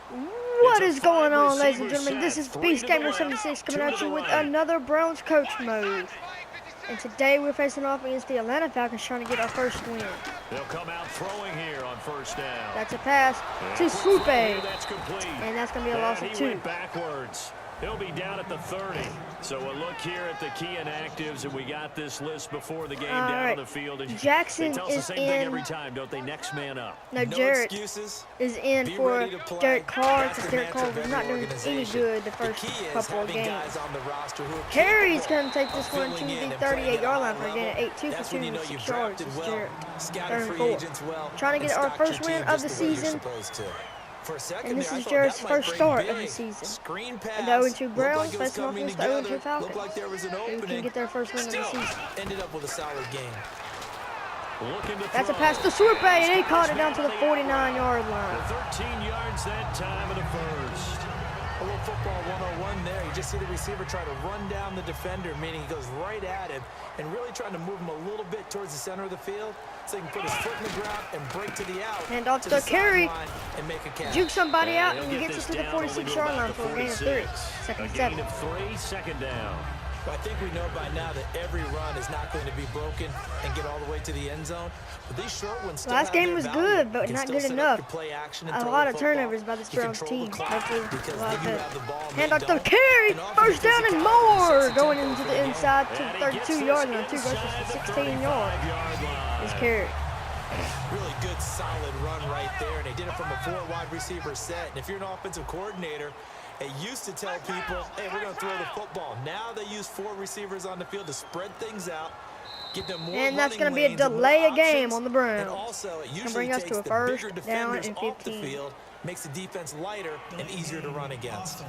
What is going on, ladies and gentlemen? This is Beast Gamer 76 coming at you with another Browns coach mode. And today we're facing off against the Atlanta Falcons, trying to get our first win. They'll come out throwing here on first down. That's a pass to Swoop. That's complete. And that's going to be a loss of 2. Went backwards. He'll be down at the 30. So we'll look here at the key inactives, and we got this list before the game down on the field. And Jackson they tell us is the same thing in. every time, don't they? Next man up. No, Jarrett is in for Derek Carr, because Derek Carr was not doing any good the first couple of games. Harry's going to take this one to the 38-yard line for a gain of 8-2 for 206 yards. It's Jarrett, 3rd and 4. Trying to get our first win of the season. And this is Jarrett's first start of the season. And the 0-2 Browns facing off against the 0-2 Falcons. Who can get their first win of the season. Ended up with a solid game. That's a pass to Swoop, and he caught it down to the 49-yard line. 13 yards that time of the first. A little football 101 there. You just see the receiver try to run down the defender, meaning he goes right at him and really trying to move him a little bit towards the center of the field so he can put his foot in the ground and break to the out. And off the carry, and make a catch. juke somebody out and he gets us to the 46-yard line for a gain of 3. Second and 7. Gain of 3, second down. But I think we know by now that every run is not going to be broken and get all the way to the end zone. But these short ones still last game was good, but not good enough. A lot of turnovers by this Browns team. Hopefully, a lot better. Hand off the carry, first down and more. Going into the inside to the 32-yard line. 2 rushes for 16 yards. Is carried. Really good, solid run right there. And they did it from a 4 wide receiver set. And if you're an offensive coordinator, they used to tell people, hey, we're going to throw the football. Now they use 4 receivers on the field to spread things out, give them more. And that's going to be a delay of game on the Browns. And also, it usually bring us takes to a the first bigger down defenders and off the 15. field, makes the defense lighter and easier to run against.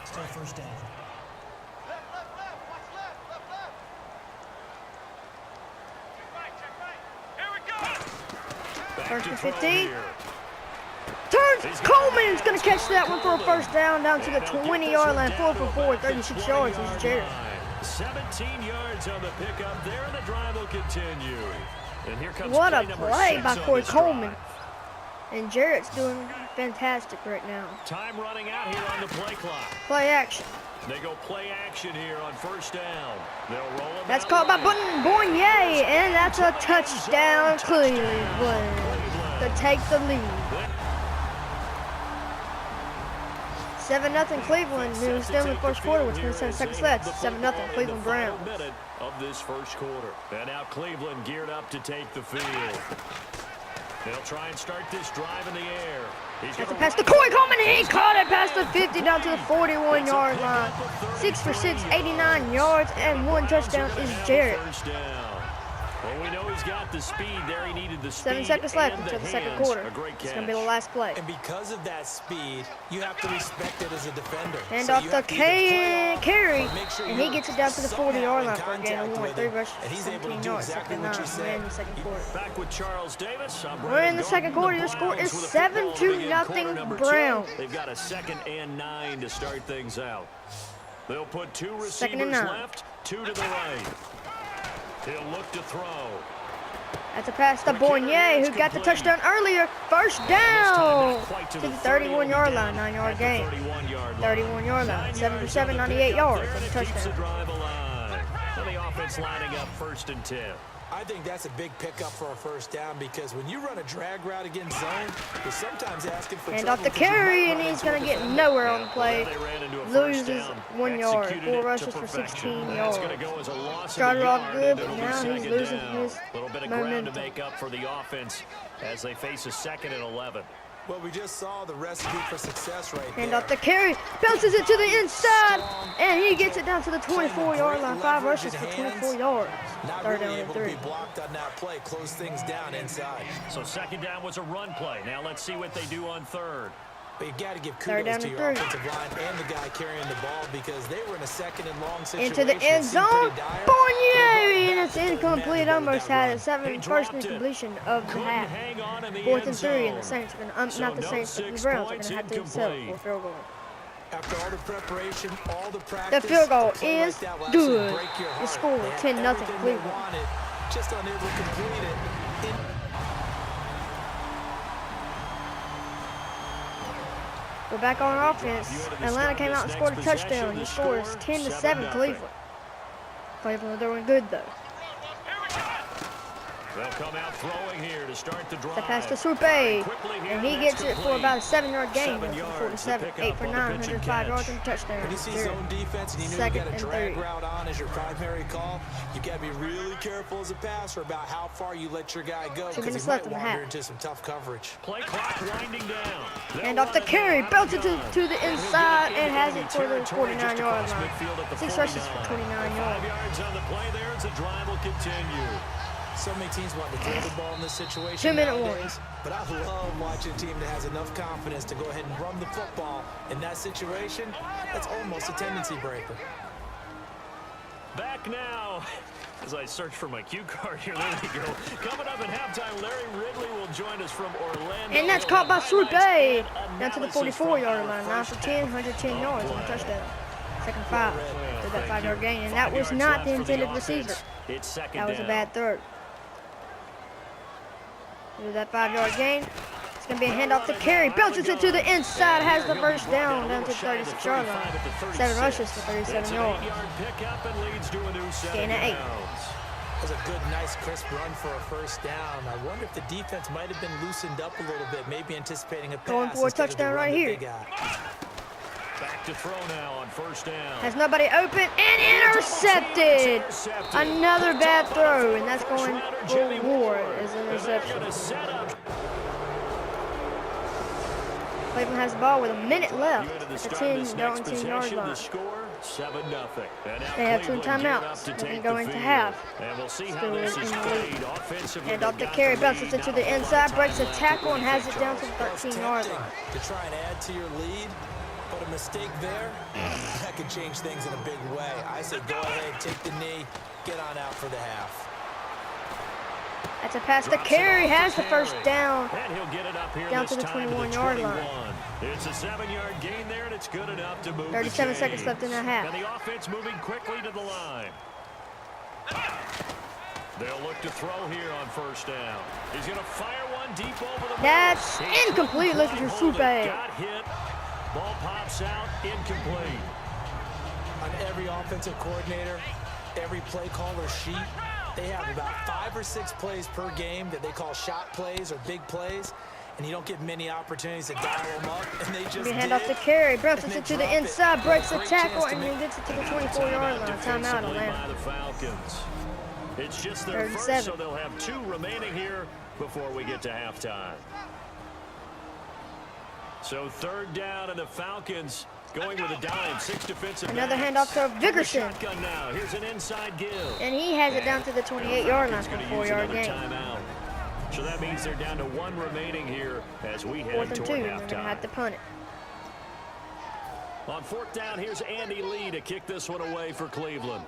Still first down. First and 15. Turns. Coleman's going to catch that one for a first down to the 20-yard line. 4 for 4, 36 yards. It's Jarrett. 17 yards on the pickup there, and the drive will continue. And here comes what a number play 6 by on Corey this Coleman. drive. And Jarrett's doing fantastic right now. Time running out here on the play clock. Play action. They go play action here on first down. They'll roll it. That's caught by Bournier, and that's a touchdown, Cleveland, to take the lead. 7-0 Cleveland. We're still in the first quarter with 27 seconds left. 7-0 Cleveland Browns. Minute of this first quarter. And now Cleveland geared up to take the field. They'll try and start this drive in the air. That's a pass to Corey Coleman, and he caught it past the 50 down to the 41-yard line. 6 for 6, 89 yards, and 1 touchdown is Jarrett. Well, we know he's got the speed there. He needed the speed. 7 seconds left until the second quarter. It's going to be the last play. And because of that speed, you have to respect it as a defender. Hand off the carry, and he gets it down to the 40-yard line for a gain of 1. 3 rushes, 17 yards. Second down. We're in the second quarter. Back with Charles Davis. We're in the second quarter. The score is 7-0 Browns. They've got a 2nd and 9 to start things out. They'll put 2 receivers left, 2 to the right. He'll look to throw. That's a pass to Bournier, who got the touchdown earlier. First down to the 31-yard line, 9-yard gain. 31-yard line, 7 for 7, 98 yards. That's a touchdown. The offense lining up 1st and 10. I think that's a big pickup for a first down because when you run a drag route against zone, you're sometimes asking for and off the carry, and he's going to get nowhere on the play. Loses 1 yard. 4 rushes for 16 yards. Started off good, but now he's losing his momentum. To make up for the offense as they face a 2nd and 11. Well, we just saw the recipe for success right there. And off the carry, bounces it to the inside, and he gets it down to the 24-yard line. 5 rushes for 24 yards. 3rd down and 3. Blocked on that play, close things down inside. So 2nd down was a run play. Now let's see what they do on 3rd. But you got to give kudos to your offensive line and the guy carrying the ball because they were in a 2nd and long situation. Into the end zone, Bournier, and it's incomplete. Almost had a 1st incompletion of the half. 4th and 3, and the Saints are going to, not the Saints, but the Browns are going to have to settle for a field goal. After all the preparation, all the practice, the field goal is good. The score 10-0 Cleveland. Just unable to complete it. We're back on offense. Atlanta came out and scored a touchdown. He scores 10-7 Cleveland. Cleveland are doing good though. They'll come out throwing here to start the drive. The pass to Swoop, and he gets it for about a 7-yard gain. 47, 8 for 9, 105 yards and a touchdown. When you see zone defense and you know you got a drag route on as your primary call, you got to be really careful as a passer about how far you let your guy go, because he might wander into some tough coverage. Play clock winding down. And off the carry, belts it to the inside and has it for the 49-yard line. 6 rushes for 29 yards. 5 yards on the play there as the drive will continue. So many teams want to throw the ball in this situation 2-minute nowadays, but I love watching a team that has enough confidence to go ahead and run the football. In that situation, that's almost a tendency breaker. Back now, as I search for my cue card here, there we go. Coming up at halftime, Larry Ridley will join us from Orlando. And that's caught by Swoop, down to the 44-yard line. 9 for 10, 110 yards and a touchdown. Second 5 for that 5-yard gain, and that was not the intended receiver. That was a bad throw. Do that 5-yard gain. It's going to be a handoff to carry. Belts it to the inside. Has the first down to the 36-yard line. 7 rushes for 37 yards. Gain at 8. That was a good, nice, crisp run for a first down. I wonder if the defense might have been loosened up a little bit, maybe anticipating a pass. Going for a touchdown right here. Back to throw now on first down. Has nobody open and intercepted. Another bad throw, and that's going for Ward as an interception. Cleveland has the ball with a minute left at the 10-yard line. 7-0. They have 2 timeouts. They're going to go into half. Still in the lead. And off the carry, belts it to the inside, breaks a tackle, and has it down to the 13-yard line. To try and add to your lead. But a mistake there, that could change things in a big way. I say go ahead, take the knee, get on out for the half. That's a pass to carry, has the first down. And he'll get it up here down to the 21-yard line. It's a 7-yard gain there, and it's good enough to move 37 seconds left in the half. And the offense moving quickly to the line. They'll look to throw here on first down. He's going to fire one deep over the middle. That's incomplete. Looking for Swoop. Got hit. Ball pops out, incomplete. On every offensive coordinator, every play caller sheet, they have about 5 or 6 plays per game that they call shot plays or big plays, and you don't get many opportunities to dial them up, and they just hand off the carry, bounces it to the inside, breaks the tackle, and then gets it to the 24-yard line. Timeout, Atlanta. It's just their first, so they'll have 2 remaining here before we get to halftime. So 3rd down, and the Falcons going with a dime. 6 defensive Another handoff to Vickerson. Now. Here's an inside give. And he has it down to the 28-yard line for a 4-yard gain. Timeout. So that means they're down to 1 remaining here as we head 4th and 2, toward and they're going to have to punt it. On 4th down, here's Andy Lee to kick this one away for Cleveland.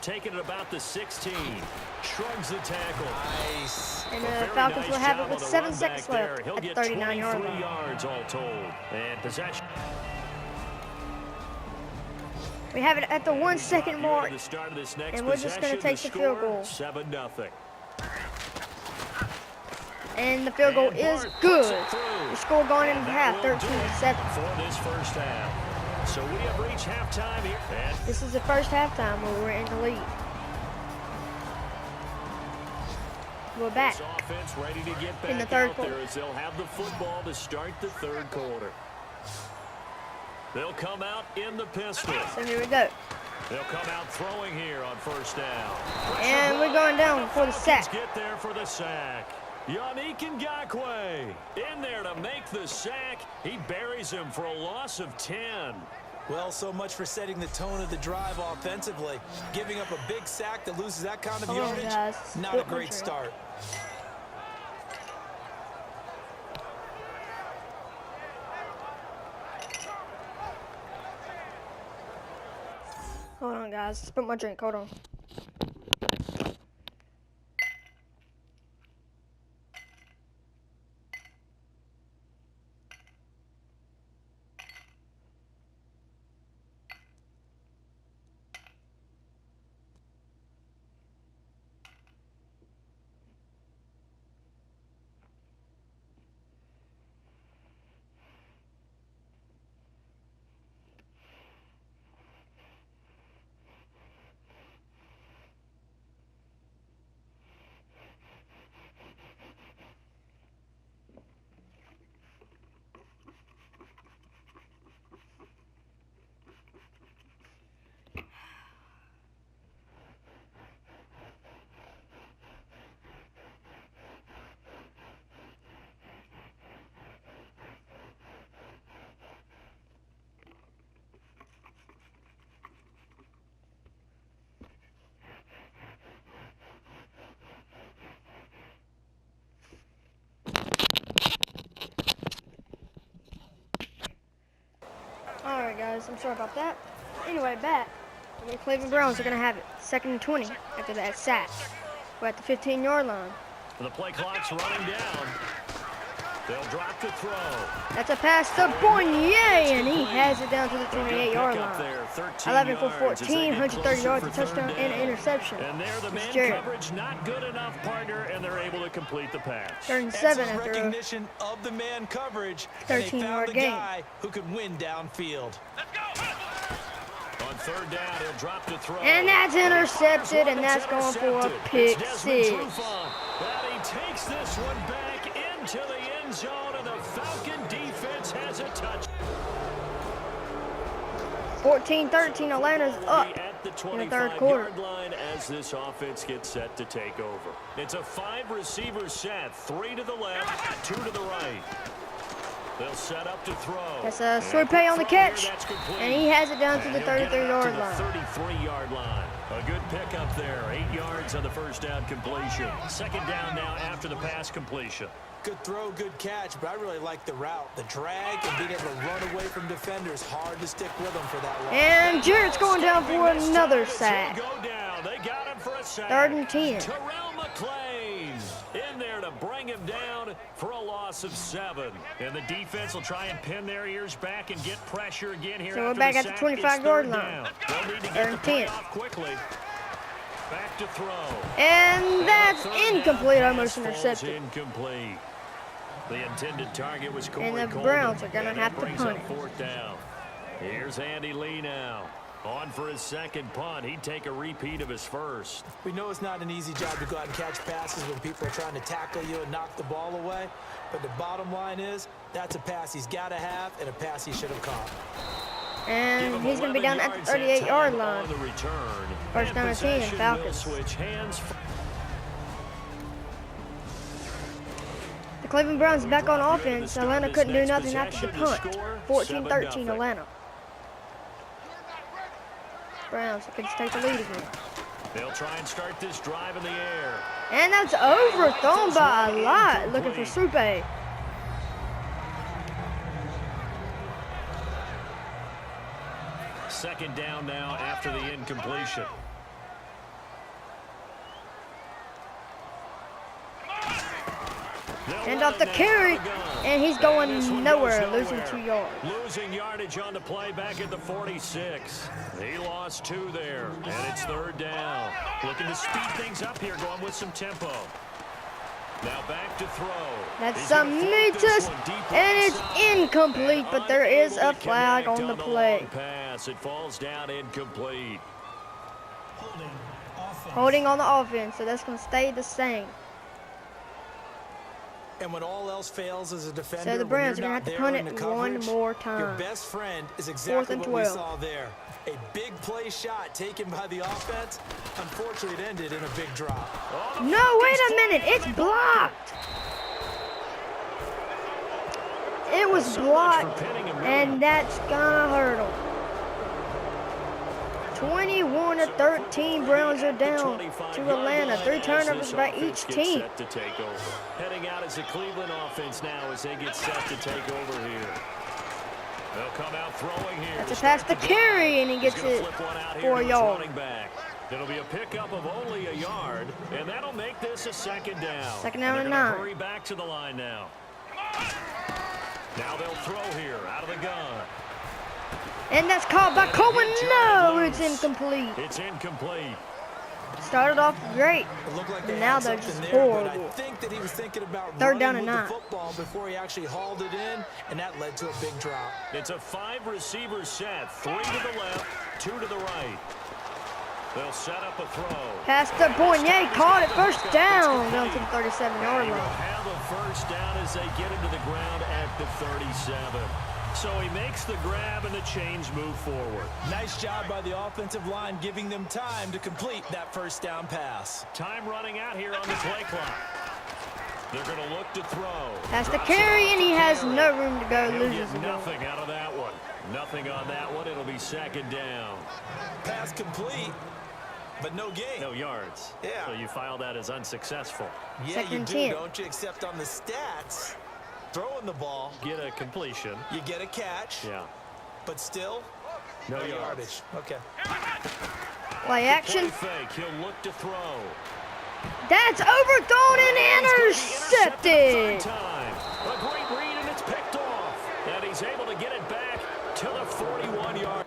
Taking it about the 16. Shrugs the tackle. Nice. And the Falcons will have it with 7 seconds left at the 39-yard line. Yards all told. And possession. We have it at the 1-second mark. And we're just going to take the field goal. 7-0. And the field goal is good. The score going into half, 13-7. For this first half. So we have reached halftime here. And this is the first halftime where we're in the lead. We're back ready to get back in the 3rd quarter. As they'll have the football to start the 3rd quarter. They'll come out in the pistol. So here we go. They'll come out throwing here on first down. And we're going down for the sack. Get there for the sack. Yannick Ngakoue in there to make the sack. He buries him for a loss of 10. Well, so much for setting the tone of the drive offensively. Giving up a big sack that loses that kind of yardage, not a great start. Hold on, guys. Spit my drink. Hold on. pause. I'm sorry about that. Anyway, back. The Cleveland Browns are going to have it. 2nd and 20 after that sack. We're at the 15-yard line. The play clock's running down. They'll drop the throw. That's a pass to Bournier, and he has it down to the 28-yard line. 11 for 14, 130 yards, a touchdown, and an interception. And there the man coverage not good enough, partner, and they're able to complete the pass. 3rd and 7 after recognition of the man coverage. 13-yard gain. Guy who could win downfield. Let's go. On 3rd down, he'll drop the throw. And that's intercepted, and that's going for a pick six. That he takes this one back into the end zone, and the Falcon defense has a touch. 14-13, Atlanta's up at the in the 3rd quarter. Line as this offense gets set to take over. It's a 5-receiver set, 3 to the left, 2 to the right. They'll set up to throw. That's a sweep pay on the catch, and he has it down to the 33-yard line. 33-yard line. A good pickup there. 8 yards on the first down completion. 2nd down now after the pass completion. Good throw, good catch, but I really like the route. The drag and being able to run away from defenders. Hard to stick with them for that long. And Jarrett's going down for another sack. They got him for a sack. 3rd and 10. Terrell McClain in there to bring him down for a loss of 7. And the defense will try and pin their ears back and get pressure again here. So we're back at the 25-yard line. 3rd and 10. Quickly. Back to throw. And that's incomplete, almost intercepted. Incomplete. The intended target was Corey And the Coleman, Browns are going to have to punt it. 4th down. Here's Andy Lee now. On for his 2nd punt. He'd take a repeat of his first. We know it's not an easy job to go out and catch passes when people are trying to tackle you and knock the ball away. But the bottom line is, that's a pass he's got to have and a pass he should have caught. And he's going to be down at the 38-yard line. First down and 10, Falcons. The Cleveland Browns back on offense. Atlanta couldn't do nothing after the punt. 14-13 Atlanta. Browns can take the lead again. They'll try and start this drive in the air. And that's overthrown by a lot. Looking for Supe. Second down now after the incompletion. And off the carry, and he's going nowhere, losing 2 yards. Losing yardage on the play back at the 46. He lost 2 there, and it's 3rd down. Looking to speed things up here, going with some tempo. Now back to throw. That's Samitas, and it's incomplete, but there is a flag on the play. Pass. It falls down incomplete. Holding on the offense, so that's going to stay the same. And when all else fails as a defender, so the Browns are going to have to punt it one more time. Your best friend is exactly what we saw there. A big play shot taken by the offense. Unfortunately, it ended in a big drop. No, wait a minute. It's blocked. It was blocked, and that's going to hurt him. 21-13, Browns are down to Atlanta. 3 turnovers by each team. Heading out as a Cleveland offense now as they get set to take over here. They'll come out throwing here. That's a pass to carry, and he gets it 4 yards. It'll be a pickup of only a yard, and that'll make this a 2nd down. 2nd down and 9. Hurry back to the line now. Now they'll throw here out of the gun. And that's caught by Coleman. No, it's incomplete. It's incomplete. Started off great. And now they're just horrible. I think that he was thinking about 3rd down and 9. Football before he actually hauled it in, and that led to a big drop. It's a 5-receiver set. 3 to the left, 2 to the right. They'll set up a throw. Pass to Bournier, caught it, 1st down, down to the 37-yard line. Have a 1st down as they get into the ground at the 37. So he makes the grab and the chains move forward. Nice job by the offensive line, giving them time to complete that 1st down pass. Time running out here on the play clock. They're going to look to throw. That's the carry, and he has no room to go. Loses nothing out of that one. Nothing on that one. It'll be 2nd down. Pass complete, but no gain. No yards. Yeah. So you file that as unsuccessful. Yeah, 2nd you and do, 10. don't you? Except on the stats. Throwing the ball. Get a completion. You get a catch. Yeah. But still, No yardage. Okay. Play action. Fake. He'll look to throw. That's overthrown and intercepted. A great read, and it's picked off. And he's able to get it back to the 41-yard.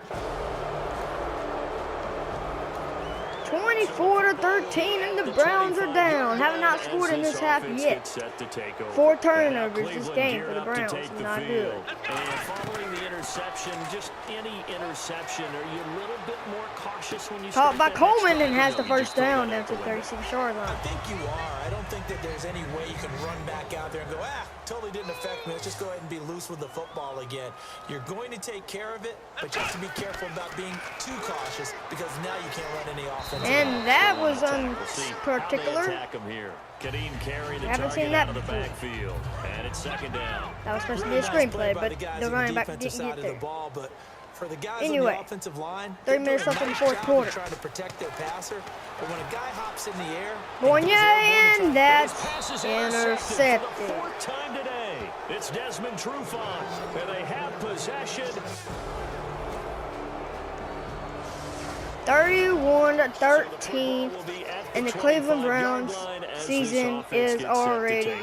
24-13, and the Browns are down. Have not scored in this half yet. 4 turnovers this game for the Browns. Not good. And following the interception, just any interception, are you a little bit more cautious when you caught by Coleman and has the first down down to the 36-yard line. I think you are. I don't think that there's any way you can run back out there and go, totally didn't affect me. Let's just go ahead and be loose with the football again. You're going to take care of it, but you have to be careful about being too cautious because now you can't run any offense. And that was unparticular. Haven't seen that before. Backfield, and it's second down. That was supposed to be a screenplay, but the running back didn't get there. For the guys anyway, on the offensive line, 3 minutes left in the fourth quarter. Trying to protect their passer, but when a guy hops in the air, and that's intercepted. For the 4th time today, it's Desmond Trufant, and they have possession. 31-13, and the Cleveland Browns season is already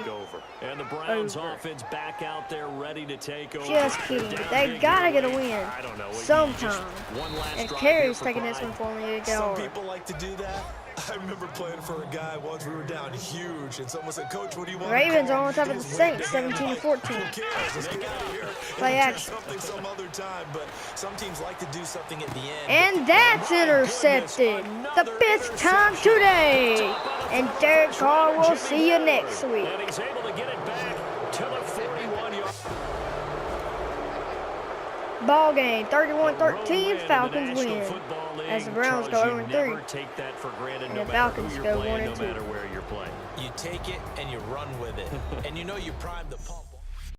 and the Browns offense back out there ready to take over. Just kidding, but they gotta get a win sometime. And Carey's taking this one for me to get over. Some people like to do that. I remember playing for a guy once. We were down huge, and someone said, "Coach, what do you want?" Ravens are on top of the Saints, 17-14. Play action. Some other time, but some teams like to do something at the end. And that's intercepted. The 5th time today. And Derek Carr will see you next week. And he's able to get it back to the 41-yard. Ball game, 31-13, Falcons win. As the Browns go 0-3, and the Falcons go 1-2. You take it and you run with it, and you know you prime the pump.